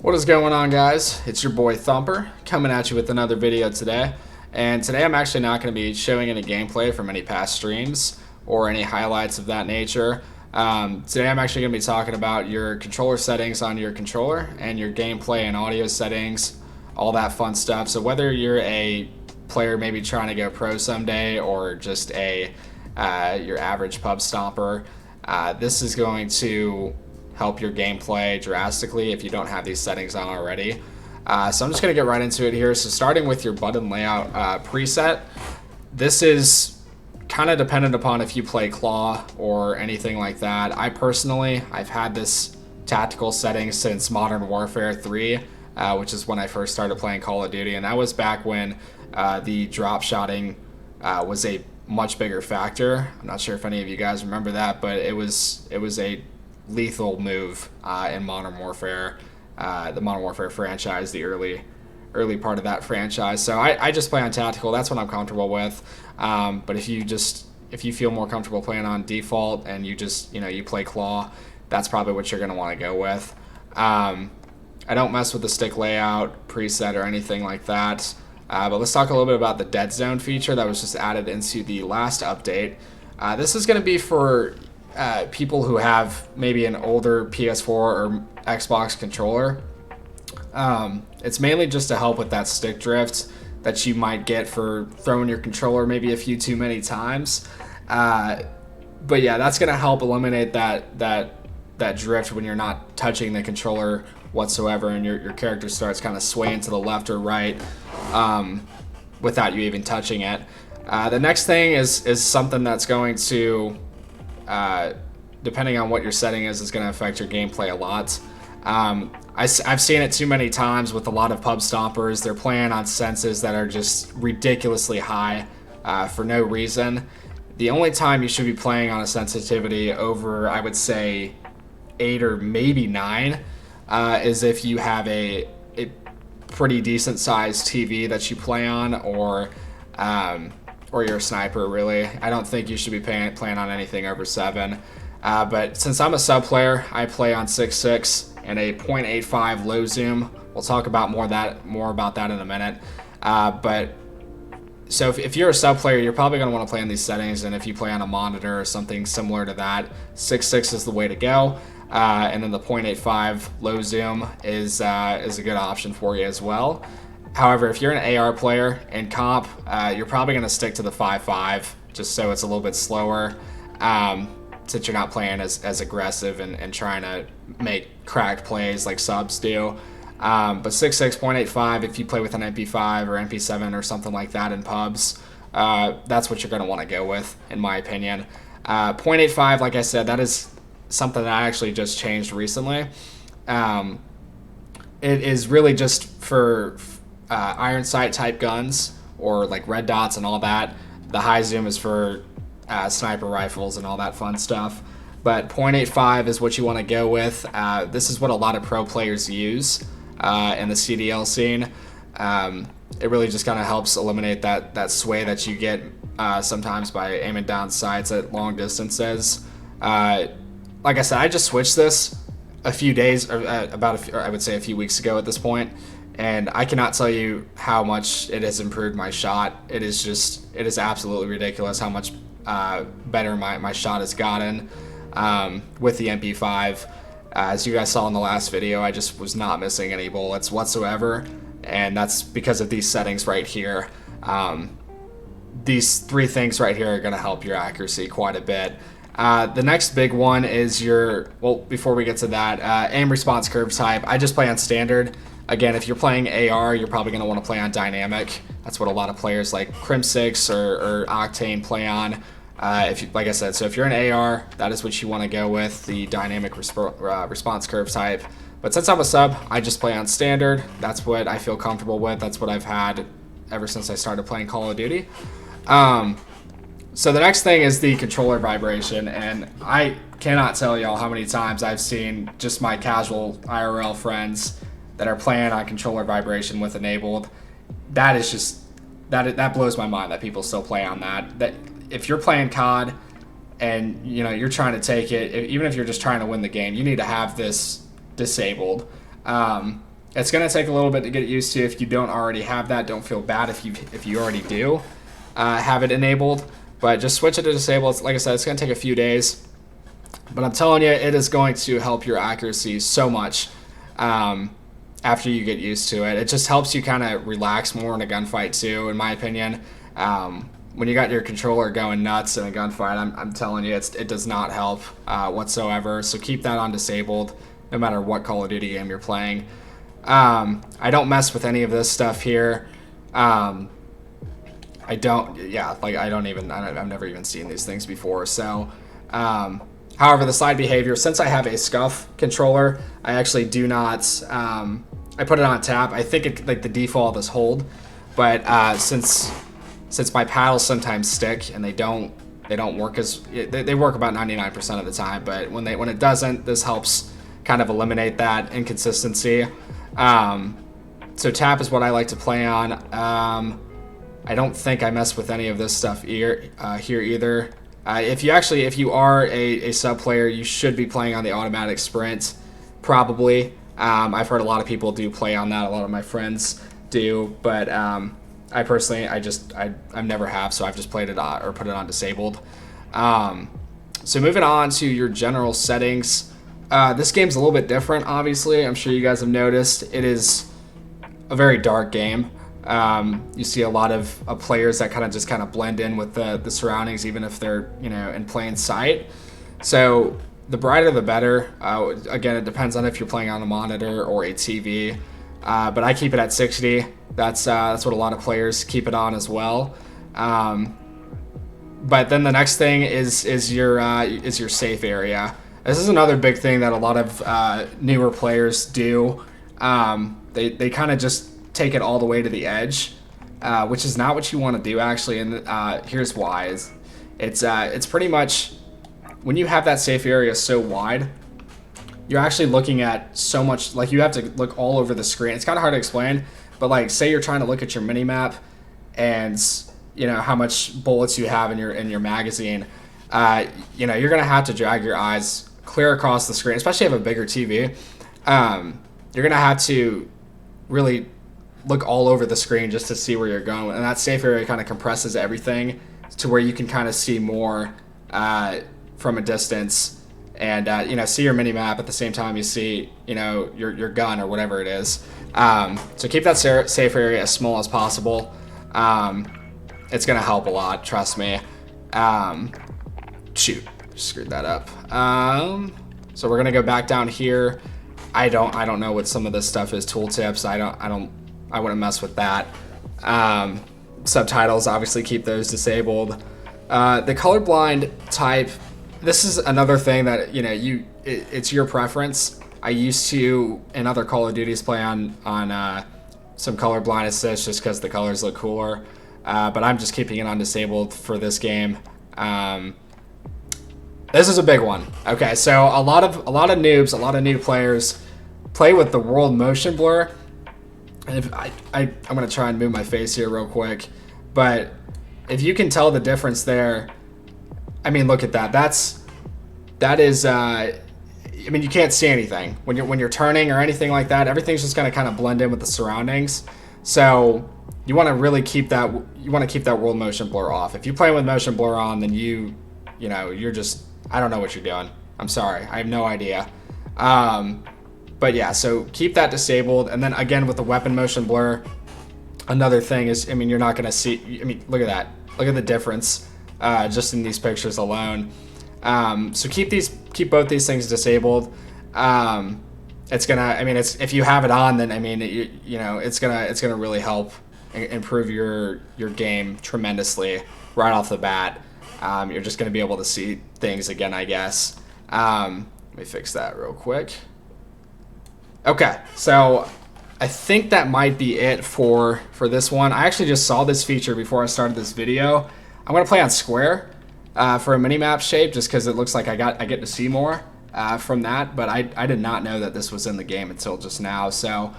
What is going on, guys? It's your boy Thumper coming at you with another video today. And today I'm actually not going to be showing any gameplay from any past streams or any highlights of that nature. Today I'm actually going to be talking about your controller settings on your controller and your gameplay and audio settings, all that fun stuff. So whether you're a player maybe trying to go pro someday or just your average pub stomper, this is going to help your gameplay drastically if you don't have these settings on already. So I'm just going to get right into it here. So starting with your button layout preset, this is kind of dependent upon if you play claw or anything like that. I've had this tactical setting since Modern Warfare 3, which is when I first started playing Call of Duty, and that was back when the drop shotting was a much bigger factor. I'm not sure if any of you guys remember that, but it was a lethal move in Modern Warfare, the Modern Warfare franchise, the early part of that franchise. So I just play on tactical. That's what I'm comfortable with. But if you feel more comfortable playing on default and you play claw, that's probably what you're going to want to go with. I don't mess with the stick layout preset or anything like that. But let's talk a little bit about the Deadzone feature that was just added into the last update. This is going to be for people who have maybe an older PS4 or Xbox controller. It's mainly just to help with that stick drift that you might get for throwing your controller maybe a few too many times. But yeah, that's going to help eliminate that drift when you're not touching the controller whatsoever and your character starts kind of swaying to the left or right without you even touching it. The next thing is something that's going to, depending on what your setting is going to affect your gameplay a lot. I've seen it too many times with a lot of pub stompers. They're playing on senses that are just ridiculously high for no reason. The only time you should be playing on a sensitivity over, I would say, 8 or maybe 9 is if you have a pretty decent sized TV that you play on, or you're a sniper, really. I don't think you should be playing on anything over 7. But since I'm a sub player, I play on 6.6 and a 0.85 low zoom. We'll talk about more about that in a minute. But so if you're a sub player, you're probably going to want to play in these settings, and if you play on a monitor or something similar to that, 6.6 is the way to go. And then the 0.85 low zoom is a good option for you as well. However, if you're an AR player in comp, you're probably going to stick to the 5.5 just so it's a little bit slower, since you're not playing as aggressive and trying to make cracked plays like subs do. But 6.6, 0.85, if you play with an MP5 or MP7 or something like that in pubs, that's what you're going to want to go with, in my opinion. 0.85, like I said, that is something that I actually just changed recently. It is really just for iron sight type guns or like red dots and all that. The high zoom is for sniper rifles and all that fun stuff. But 0.85 is what you want to go with. This is what a lot of pro players use in the CDL scene. It really just kind of helps eliminate that sway that you get sometimes by aiming down sights at long distances. Like I said, I just switched this a few days, or I would say a few weeks ago at this point, and I cannot tell you how much it has improved my shot. It is absolutely ridiculous how much better my shot has gotten with the MP5. As you guys saw in the last video, I just was not missing any bullets whatsoever, and that's because of these settings right here. These 3 things right here are going to help your accuracy quite a bit. The next big one is before we get to that, aim response curve type. I just play on standard. Again, if you're playing AR, you're probably going to want to play on dynamic. That's what a lot of players like Crim6 or Octane play on. Like I said, so if you're an AR, that is what you want to go with, the dynamic response curve type. But since I'm a sub, I just play on standard. That's what I feel comfortable with. That's what I've had ever since I started playing Call of Duty. So the next thing is the controller vibration, and I cannot tell y'all how many times I've seen just my casual IRL friends that are playing on controller vibration with enabled. That is just, that blows my mind that people still play on that. That if you're playing COD and you're trying to take it, even if you're just trying to win the game, you need to have this disabled. It's going to take a little bit to get used to. If you don't already have that, don't feel bad if you already do have it enabled. But just switch it to disable. Like I said, it's going to take a few days. But I'm telling you, it is going to help your accuracy so much after you get used to it. It just helps you kind of relax more in a gunfight too, in my opinion. When you got your controller going nuts in a gunfight, I'm telling you, it does not help whatsoever. So keep that on disabled, no matter what Call of Duty game you're playing. I don't mess with any of this stuff here. I've never even seen these things before. So, however, the slide behavior, since I have a scuff controller, I actually do not, I put it on tap. I think like the default is hold, but since my paddles sometimes stick and they don't work they work about 99% of the time, but when it doesn't, this helps kind of eliminate that inconsistency. So tap is what I like to play on. I don't think I mess with any of this stuff here either. If you are a sub player, you should be playing on the automatic sprint, probably. I've heard a lot of people do play on that. A lot of my friends do, but I personally, I never have, so I've just played it or put it on disabled. So moving on to your general settings. This game's a little bit different, obviously. I'm sure you guys have noticed. It is a very dark game. You see a lot of players that kind of blend in with the surroundings, even if they're in plain sight. So the brighter the better. Again, it depends on if you're playing on a monitor or a TV. But I keep it at 60. That's what a lot of players keep it on as well. But then the next thing is your safe area. This is another big thing that a lot of newer players do. They kind of just take it all the way to the edge, which is not what you want to do, actually. And here's why: it's pretty much when you have that safe area so wide, you're actually looking at so much. Like, you have to look all over the screen. It's kind of hard to explain, but like, say you're trying to look at your mini map and how much bullets you have in your magazine. You're gonna have to drag your eyes clear across the screen, especially if you have a bigger TV. You're gonna have to really look all over the screen just to see where you're going, and that safe area kind of compresses everything to where you can kind of see more from a distance, and see your mini map at the same time you see your gun or whatever it is. So keep that safe area as small as possible. It's gonna help a lot, trust me. Shoot, screwed that up. So we're gonna go back down here. I don't know what some of this stuff is. Tooltips. I wouldn't mess with that. Subtitles, obviously keep those disabled. The colorblind type. This is another thing that it's your preference. I used to in other Call of Duties play on some colorblind assist just because the colors look cooler. But I'm just keeping it on disabled for this game. This is a big one. Okay, so a lot of noobs, a lot of new players play with the world motion blur. And if I'm gonna try and move my face here real quick, but if you can tell the difference there, I mean, look at that. That is. I mean, you can't see anything when you're turning or anything like that. Everything's just gonna kind of blend in with the surroundings. So you want to really keep that. You want to keep that world motion blur off. If you play with motion blur on, then you're just. I don't know what you're doing. I'm sorry. I have no idea. But yeah, so keep that disabled. And then again, with the weapon motion blur, another thing is, I mean, you're not going to see, I mean, look at that. Look at the difference just in these pictures alone. So keep both these things disabled. It's going to, I mean, if you have it on, then, I mean, it's going to really help improve your game tremendously right off the bat. You're just going to be able to see things again, I guess. Let me fix that real quick. Okay, so I think that might be it for this one. I actually just saw this feature before I started this video. I'm going to play on square for a mini-map shape just because it looks like I get to see more from that, but I did not know that this was in the game until just now. So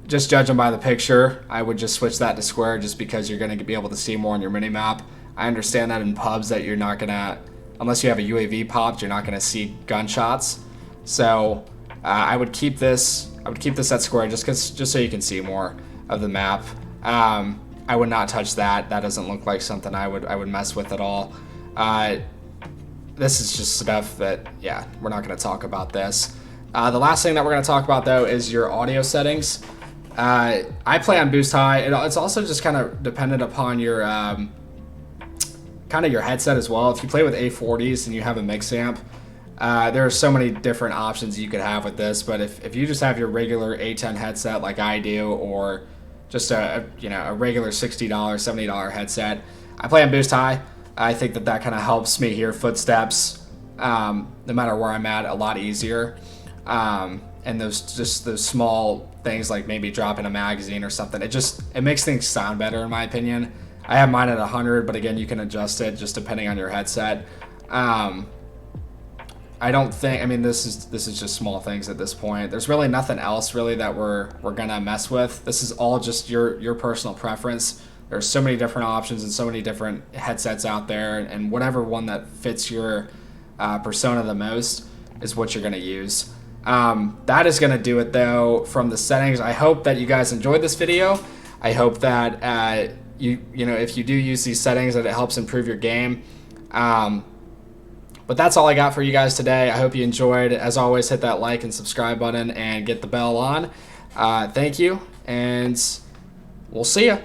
just judging by the picture, I would just switch that to square just because you're going to be able to see more on your mini-map. I understand that in pubs that you're not going to, unless you have a UAV popped, you're not going to see gunshots. So I would keep this at square just so you can see more of the map. I would not touch that. That doesn't look like something I would mess with at all. This is just stuff that, yeah, we're not going to talk about this. The last thing that we're going to talk about, though, is your audio settings. I play on boost high. It's also just kind of dependent upon your kind of your headset as well. If you play with A40s and you have a mix amp, there are so many different options you could have with this. But if you just have your regular A10 headset like I do, or just a regular $60, $70 headset, I play on boost high. I think that kind of helps me hear footsteps, no matter where I'm at, a lot easier. And those small things like maybe dropping a magazine or something, it makes things sound better in my opinion. I have mine at 100, but again, you can adjust it just depending on your headset. I don't think, I mean, this is just small things at this point. There's really nothing else really that we're gonna mess with. This is all just your personal preference. There's so many different options and so many different headsets out there, and whatever one that fits your persona the most is what you're gonna use. That is gonna do it though from the settings. I hope that you guys enjoyed this video. I hope that if you do use these settings, that it helps improve your game. But that's all I got for you guys today. I hope you enjoyed. As always, hit that like and subscribe button and get the bell on. Thank you, and we'll see ya.